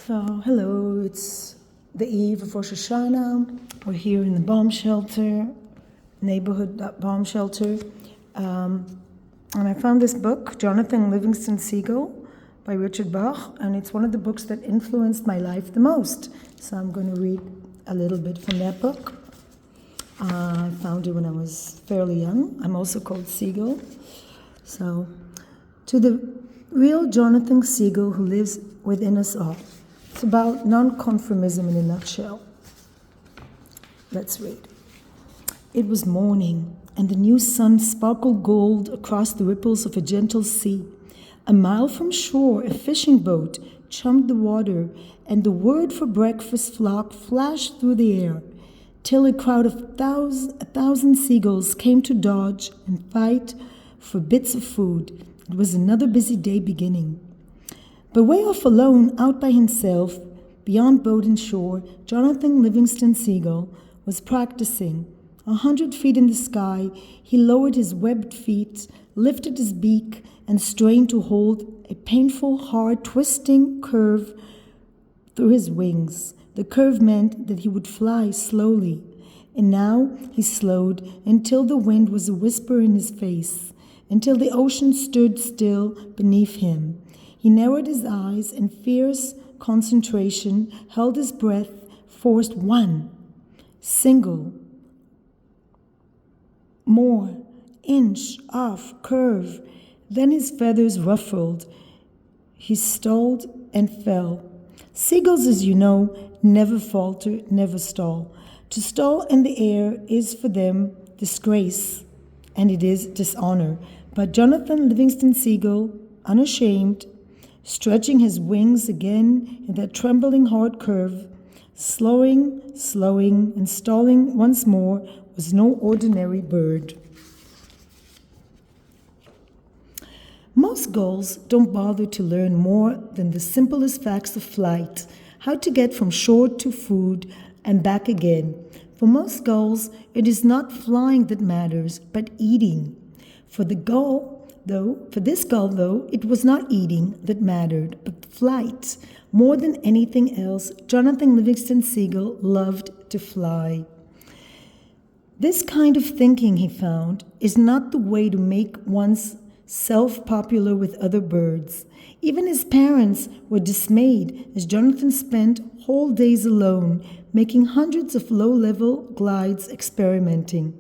So, hello, it's the eve of Rosh Hashanah. We're here in the bomb shelter, neighborhood bomb shelter. And I found this book, Jonathan Livingston Seagull, by Richard Bach, and it's one of the books that influenced my life the most. So I'm going to read a little bit from that book. I found it when I was fairly young. I'm also called Seagull. So, to the real Jonathan Seagull who lives within us all. It's about nonconformism in a nutshell. Let's read. It was morning, and the new sun sparkled gold across the ripples of a gentle sea. A mile from shore, a fishing boat chummed the water, and the word for breakfast flock flashed through the air, till a crowd of a thousand seagulls came to dodge and fight for bits of food. It was another busy day beginning. But way off alone, out by himself, beyond boat and shore, Jonathan Livingston Seagull was practicing. 100 feet in the sky, he lowered his webbed feet, lifted his beak, and strained to hold a painful, hard, twisting curve through his wings. The curve meant that he would fly slowly. And now he slowed until the wind was a whisper in his face, until the ocean stood still beneath him. He narrowed his eyes and fierce concentration held his breath, forced one, single, more, inch, off, curve. Then his feathers ruffled. He stalled and fell. Seagulls, as you know, never falter, never stall. To stall in the air is for them disgrace, and it is dishonor. But Jonathan Livingston Seagull, unashamed, stretching his wings again in that trembling hard curve, slowing, and stalling once more, was no ordinary bird. Most gulls don't bother to learn more than the simplest facts of flight, how to get from shore to food and back again. For most gulls, it is not flying that matters, but eating. For this gull, it was not eating that mattered, but flight. More than anything else, Jonathan Livingston Seagull loved to fly. This kind of thinking, he found, is not the way to make one's self popular with other birds. Even his parents were dismayed as Jonathan spent whole days alone, making hundreds of low-level glides experimenting.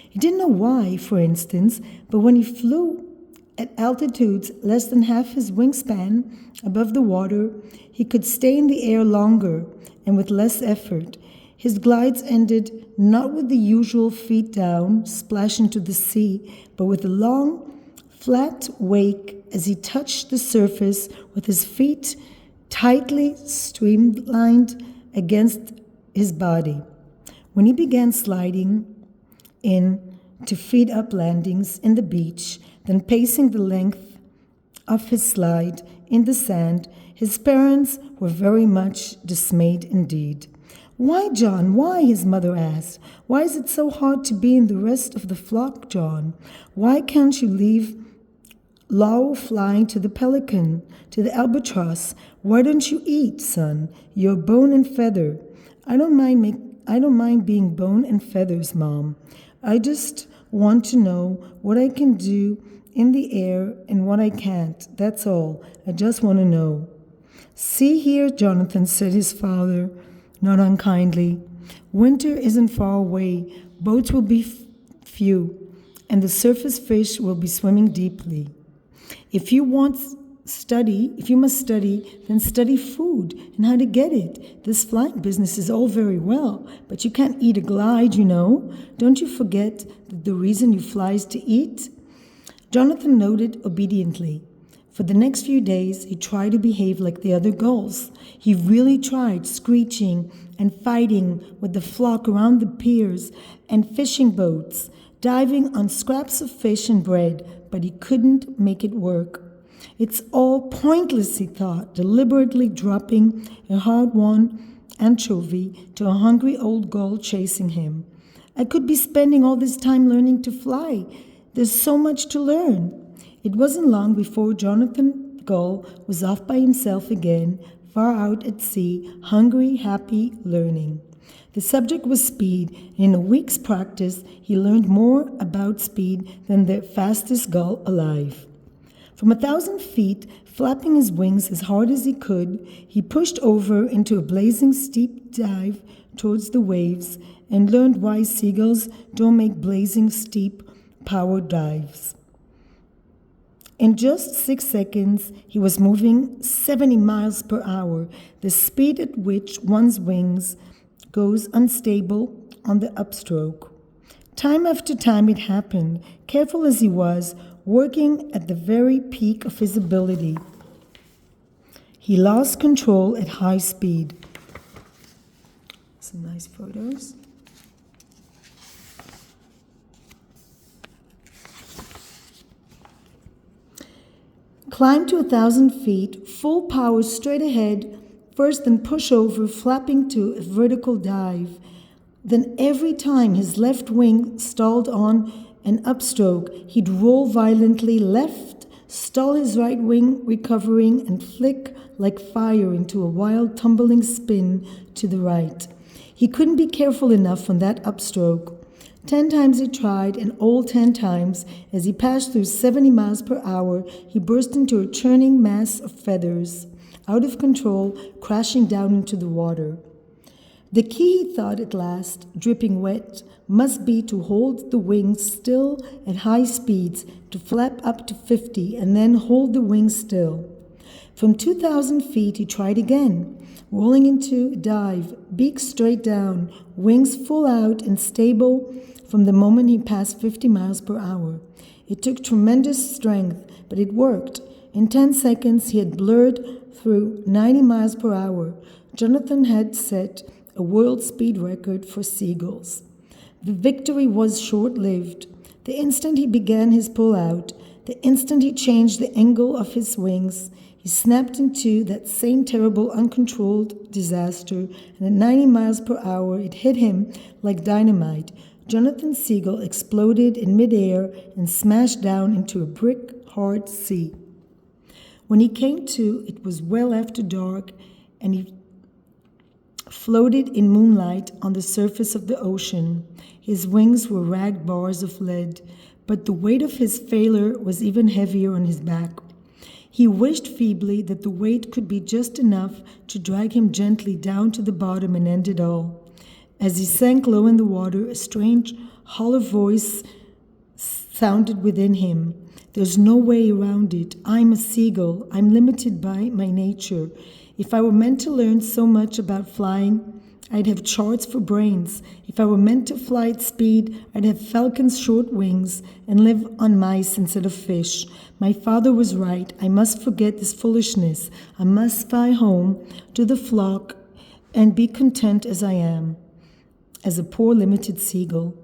He didn't know why, for instance, but when he flew at altitudes less than half his wingspan above the water, he could stay in the air longer and with less effort. His glides ended not with the usual feet down, splash into the sea, but with a long, flat wake as he touched the surface with his feet tightly streamlined against his body. When he began sliding in to feed up landings in the beach, then pacing the length of his slide in the sand, his parents were very much dismayed indeed. "Why, John, why?" his mother asked. "Why is it so hard to be in the rest of the flock, John? Why can't you leave low flying to the pelican, to the albatross? Why don't you eat, son? You're bone and feather." I don't mind being bone and feathers, Mom. I just want to know what I can do in the air and what I can't. That's all. I just want to know. "See here, Jonathan," said his father, not unkindly. "Winter isn't far away. Boats will be few, and the surface fish will be swimming deeply. If you must study, then study food and how to get it. This flying business is all very well, but you can't eat a glide, you know. Don't you forget that the reason you fly is to eat?" Jonathan nodded obediently. For the next few days, he tried to behave like the other gulls. He really tried, screeching and fighting with the flock around the piers and fishing boats, diving on scraps of fish and bread, but he couldn't make it work. "It's all pointless," he thought, deliberately dropping a hard-won anchovy to a hungry old gull chasing him. "I could be spending all this time learning to fly. There's so much to learn." It wasn't long before Jonathan Gull was off by himself again, far out at sea, hungry, happy, learning. The subject was speed, and in a week's practice, he learned more about speed than the fastest gull alive. From 1,000 feet, flapping his wings as hard as he could, he pushed over into a blazing steep dive towards the waves and learned why seagulls don't make blazing steep power dives. In just 6 seconds, he was moving 70 miles per hour, the speed at which one's wings goes unstable on the upstroke. Time after time it happened, careful as he was, working at the very peak of his ability. He lost control at high speed. Some nice photos. Climb to 1,000 feet, full power straight ahead, first then push over, flapping to a vertical dive. Then every time his left wing stalled on an upstroke, he'd roll violently left, stall his right wing, recovering, and flick like fire into a wild tumbling spin to the right. He couldn't be careful enough on that upstroke. 10 times he tried, and all 10 times, as he passed through 70 miles per hour, he burst into a churning mass of feathers, out of control, crashing down into the water. The key, he thought at last, dripping wet, must be to hold the wings still at high speeds, to flap up to 50, and then hold the wings still. From 2,000 feet, he tried again, rolling into a dive, beak straight down, wings full out and stable from the moment he passed 50 miles per hour. It took tremendous strength, but it worked. In 10 seconds, he had blurred through 90 miles per hour. Jonathan had set a world speed record for seagulls. The victory was short-lived. The instant he began his pull-out, the instant he changed the angle of his wings, he snapped into that same terrible, uncontrolled disaster, and at 90 miles per hour, it hit him like dynamite. Jonathan Seagull exploded in midair and smashed down into a brick-hard sea. When he came to, it was well after dark, and he floated in moonlight on the surface of the ocean. His wings were ragged bars of lead, but the weight of his failure was even heavier on his back. He wished feebly that the weight could be just enough to drag him gently down to the bottom and end it all. As he sank low in the water, a strange, hollow voice sounded within him. There's no way around it. I'm a seagull. I'm limited by my nature. If I were meant to learn so much about flying, I'd have charts for brains. If I were meant to fly at speed, I'd have falcons' short wings and live on mice instead of fish. My father was right. I must forget this foolishness. I must fly home to the flock and be content as I am, as a poor limited seagull.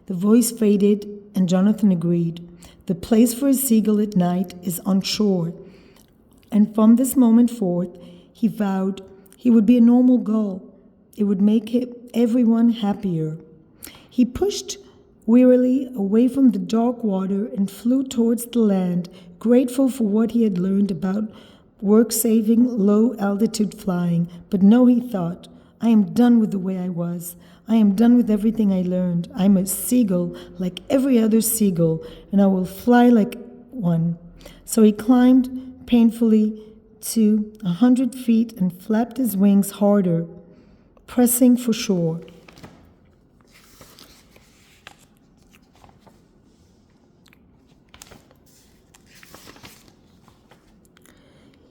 The voice faded, and Jonathan agreed. The place for a seagull at night is on shore. And from this moment forth, he vowed he would be a normal gull. It would make everyone happier. He pushed wearily away from the dark water and flew towards the land, grateful for what he had learned about work-saving, low-altitude flying. But no, he thought, I am done with the way I was. I am done with everything I learned. I'm a seagull like every other seagull, and I will fly like one. So he climbed painfully to 100 feet and flapped his wings harder, pressing for shore.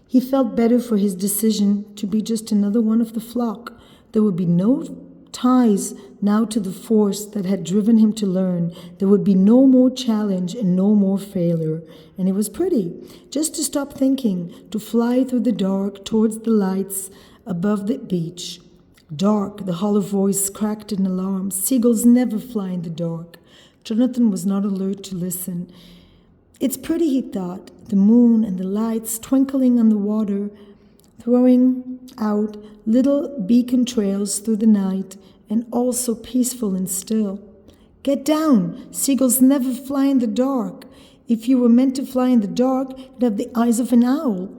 He felt better for his decision to be just another one of the flock. There would be no ties now to the force that had driven him to learn. There would be no more challenge and no more failure. And it was pretty, just to stop thinking, to fly through the dark towards the lights above the beach. Dark, the hollow voice cracked in alarm. Seagulls never fly in the dark. Jonathan was not alert to listen. It's pretty, he thought, the moon and the lights twinkling on the water, throwing out little beacon trails through the night, and all so peaceful and still. Get down! Seagulls never fly in the dark. If you were meant to fly in the dark, you'd have the eyes of an owl.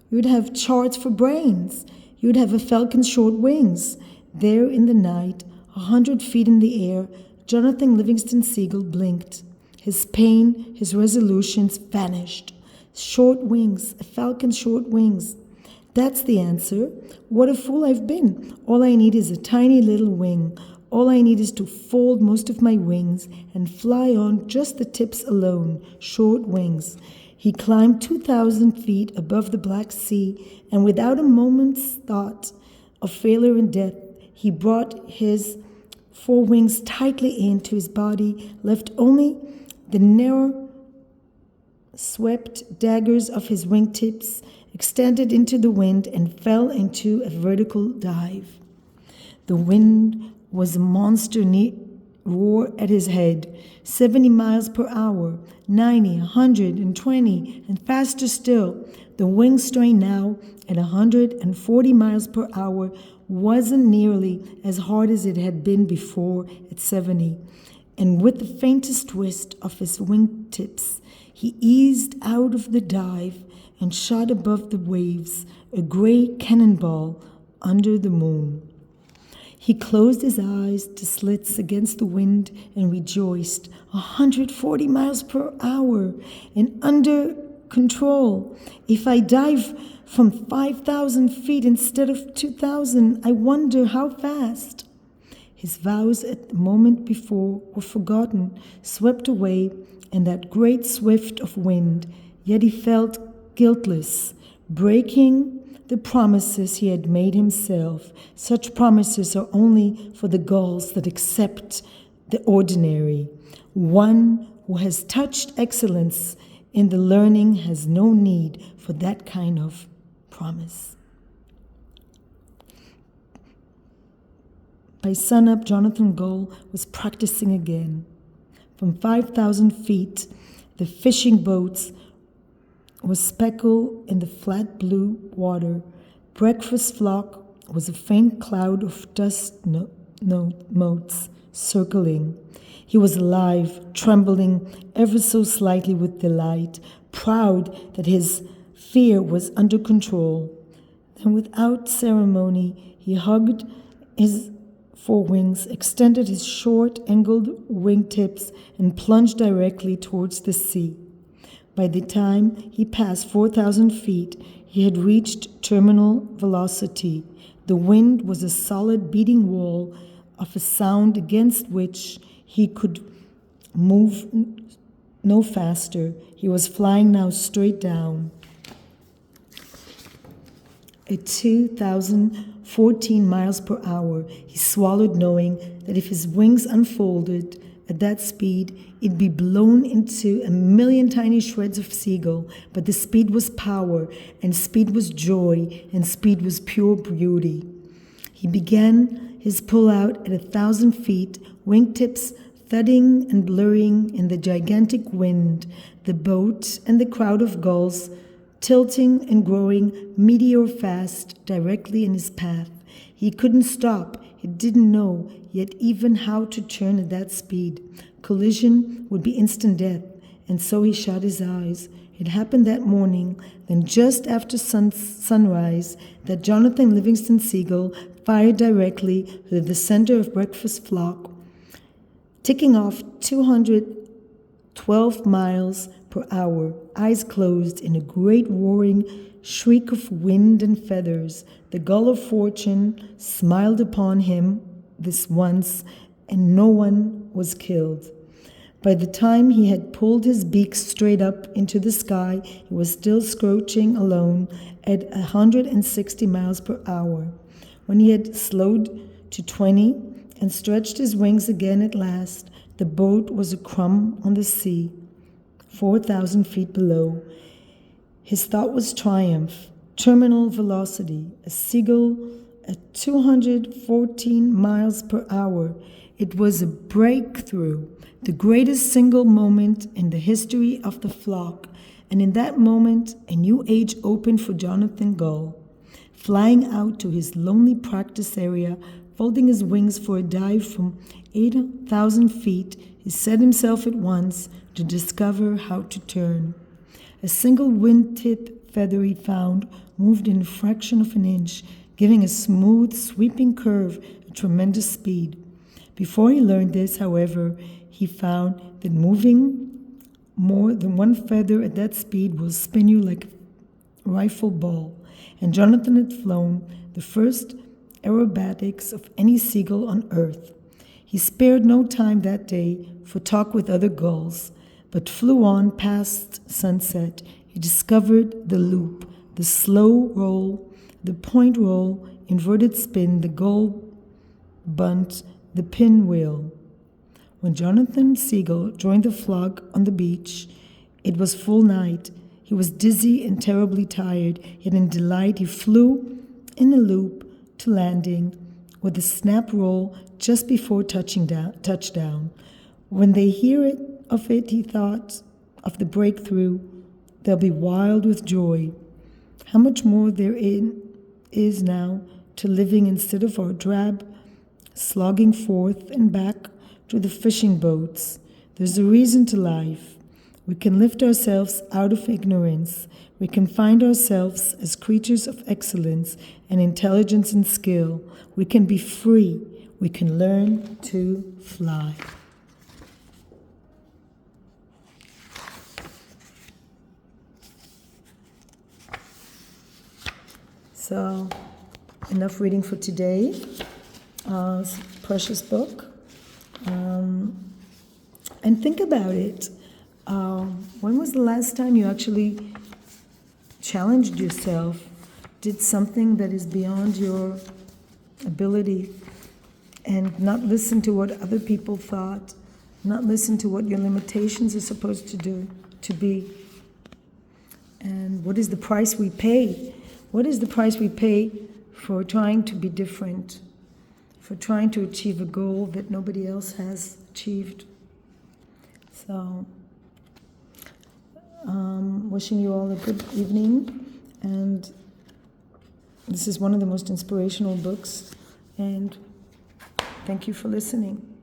You would have charts for brains. you'd have a falcon's short wings. There in the night, 100 feet in the air, Jonathan Livingston Seagull blinked. His pain, his resolutions vanished. Short wings, a falcon's short wings. That's the answer. What a fool I've been. All I need is a tiny little wing. All I need is to fold most of my wings and fly on just the tips alone, short wings. He climbed 2,000 feet above the Black Sea, and without a moment's thought of failure and death, he brought his four wings tightly into his body, left only the narrow, swept daggers of his wingtips, extended into the wind, and fell into a vertical dive. The wind was a monster roar at his head, 70 miles per hour, 90, 120, and faster still. The wing strain now at 140 miles per hour wasn't nearly as hard as it had been before at 70. And with the faintest twist of his wingtips, he eased out of the dive and shot above the waves, a gray cannonball under the moon. He closed his eyes to slits against the wind and rejoiced. 140 miles per hour and under control. If I dive from 5,000 feet instead of 2,000, I wonder how fast. His vows at the moment before were forgotten, swept away in that great swift of wind, yet he felt guiltless, breaking the promises he had made himself. Such promises are only for the gulls that accept the ordinary. One who has touched excellence in the learning has no need for that kind of promise. By sunup, Jonathan Gull was practicing again. From 5,000 feet, the fishing boats was speckled in the flat blue water. Breakfast flock was a faint cloud of dust motes circling. He was alive, trembling ever so slightly with delight, proud that his fear was under control. Then without ceremony, he hugged his forewings, extended his short, angled wingtips, and plunged directly towards the sea. By the time he passed 4,000 feet, he had reached terminal velocity. The wind was a solid beating wall of a sound against which he could move no faster. He was flying now straight down. At 2,014 miles per hour, he swallowed, knowing that if his wings unfolded at that speed, it'd be blown into a million tiny shreds of seagull. But the speed was power, and speed was joy, and speed was pure beauty. He began his pull-out at 1,000 feet, wingtips thudding and blurring in the gigantic wind, the boat and the crowd of gulls tilting and growing meteor fast directly in his path. He couldn't stop. He didn't know yet even how to turn at that speed. Collision would be instant death, and so he shut his eyes. It happened that morning, then just after sunrise, that Jonathan Livingston Seagull fired directly to the center of breakfast flock, ticking off 212 miles per hour, eyes closed in a great roaring shriek of wind and feathers. The gull of fortune smiled upon him this once, and no one was killed. By the time he had pulled his beak straight up into the sky, he was still scroaching alone at 160 miles per hour. When he had slowed to 20 and stretched his wings again at last, the boat was a crumb on the sea, 4,000 feet below. His thought was triumph, terminal velocity, a seagull at 214 miles per hour. It was a breakthrough, the greatest single moment in the history of the flock, and in that moment a new age opened for Jonathan Gull. Flying out to his lonely practice area, folding his wings for a dive from 8,000 feet, he set himself at once to discover how to turn. A single wingtip feather he found moved in a fraction of an inch, giving a smooth, sweeping curve at tremendous speed. Before he learned this, however, he found that moving more than one feather at that speed will spin you like a rifle ball, and Jonathan had flown the first aerobatics of any seagull on earth. He spared no time that day for talk with other gulls, but flew on past sunset. He discovered the loop, the slow roll, the point roll, inverted spin, the gull bunt, the pinwheel. When Jonathan Seagull joined the flock on the beach, it was full night. He was dizzy and terribly tired, yet in delight he flew in a loop to landing with a snap roll just before touchdown. When they hear of it, he thought, of the breakthrough, they'll be wild with joy. How much more there is now to living instead of our drab slogging forth and back to the fishing boats. There's a reason to life. We can lift ourselves out of ignorance. We can find ourselves as creatures of excellence and intelligence and skill. We can be free. We can learn to fly. So, enough reading for today. Precious book. And think about it. When was the last time you actually challenged yourself, did something that is beyond your ability, and not listen to what other people thought, not listen to what your limitations are supposed to be? And what is the price we pay? What is the price we pay for trying to be different, for trying to achieve a goal that nobody else has achieved? So, wishing you all a good evening, and this is one of the most inspirational books, and thank you for listening.